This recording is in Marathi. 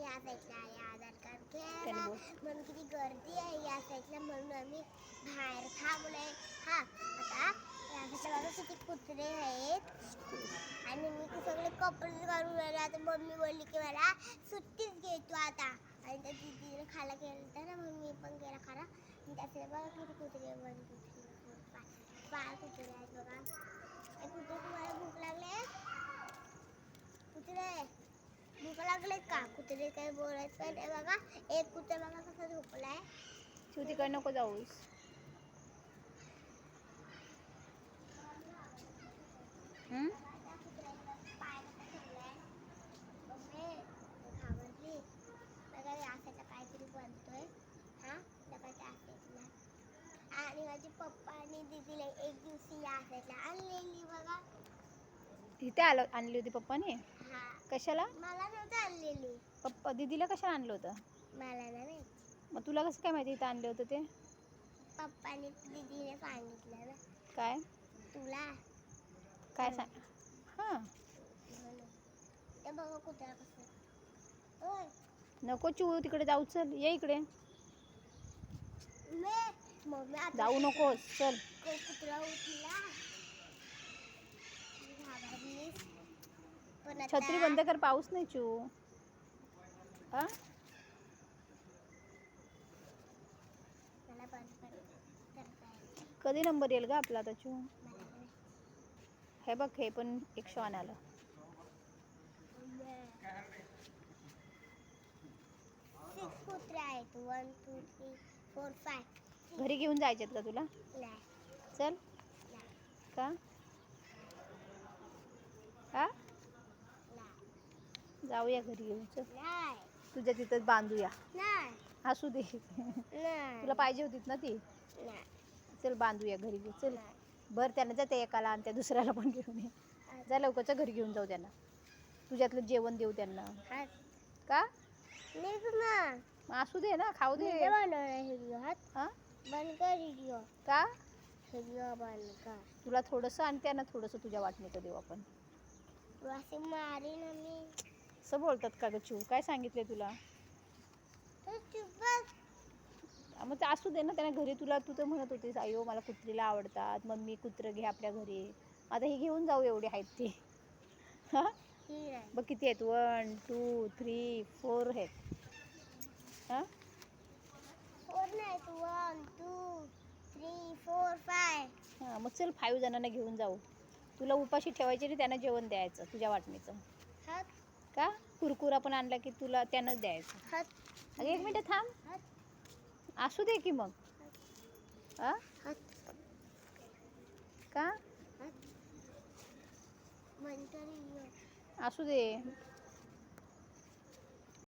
या साईडला आहे आधार कार्ड त्याने घ्यायला. बोल. म्हणून किती गर्दी आहे या साईडला, म्हणून आम्ही बाहेर थांबलोय. हा आता या साईडला बघा किती कुत्रे आहेत आणि मी ते सगळे कपडे काढून राहिले. आता मम्मी बोलली की मला सुट्टीच घेतो आता, आणि त्या दीदीने खायला केलं ना, म्हणून मी पण गेला खायला. आणि त्याचे बघा किती कुत्रे, 1 2 3 4 5 कुत्रे आहेत बघा. कुत्रे तुम्हाला भूक लागले? कुत्रे भूक लागले का? कुत्रे काही बोलत पण नाही बघा. एक कुत्रा बघा कसा झोपलाय. तू तिकडे नको जाऊस. त्या कुत्र्याला पाय कसा ठेवलाय. मम्मी घाबरली बघा. या साईडला काहीतरी बनतोय. हा बघा त्या साईडला. आणि माझे पप्पा आणि दीदीला एक दिवशी या साईडला आणलेली बघा. इथे आणली होती पप्पाने? हा. कशाला? मला नव्हतं आणलेली. पप्पा दीदीला कशाला आणलं होतं? मला नाही माहिती. मग तुला कसं काय माहिती इथं आणलं होतं ते? पप्पाने दीदीने सांगितलं ना. काय तुला काय सांग? हां. ते बघा कुत्रा कसं. ओय नको चिऊ तिकडे जाऊ. चल ये इकडे. मम्मी आता जाऊ नकोस. चल. कुत्रा उठला. घाबरलीस पण छत्री बंद कर, पाऊस नाही चिऊ. हा मला बंद करता येईल. कधी नंबर येईल ग आपला आता चिऊ? मला नाही. हे बघ, हे पण एक श्वान आलं. 6 कुत्रे आहेत. 1 2 3 4 5. घरी घेऊन जायचेत का तुला? नाही. चल. नाही. का? हा नाही. जाऊया घरी घेऊन. चल. नाही. तुझ्या तिथंच बांधूया. नाही. असू दे. नाही. तुला पाहिजे होतीत ना ती. नाही. चल बांधूया घरी घेऊ. चल. नाही. बरं त्यांना जाते एकाला आणि त्या दुसऱ्याला पण घेऊन ये. जा लवकरच्या घरी घेऊन जाऊ त्यांना. तुझ्यातलं जेवण देऊ त्यांना. हात का? निघ ना. मग असू दे ना, खाऊ दे. व्हिडिओ हात हा बंद कर. व्हिडिओ का? व्हिडिओ बंद कर. तुला थोडंसं आणि त्यांना थोडंसं तुझ्या वाटणीचं देऊ आपण. तू असे मारीन मी. असं बोलतात का ग चिऊ? काय सांगितले तुला? तर चुप बस. मग ते असू दे ना त्यांना घरी. तुला तू तर म्हणत होतीस आयो मला कुत्रीला आवडतात, मम्मी कुत्रं घे आपल्या घरी. आता हे घेऊन जाऊ, एवढे आहेत ते. हां ठीक आहे. बघ किती आहेत. 1 2 3 4 आहेत. हां 4 नाही. 1 2 3 4 5. हां मग चल 5 जणांना घेऊन जाऊ. तुला उपाशी ठेवायचे आणि त्यांना जेवण द्यायचं तुझ्या वाटणीचं. हात का? कुरकुरा पण आणला की तुला त्यानंच द्यायचं. हात अगं 1 मिनिट थांब. हात असू दे की मग. हां हात का? हात बंद कर व्हिडिओ. असू दे.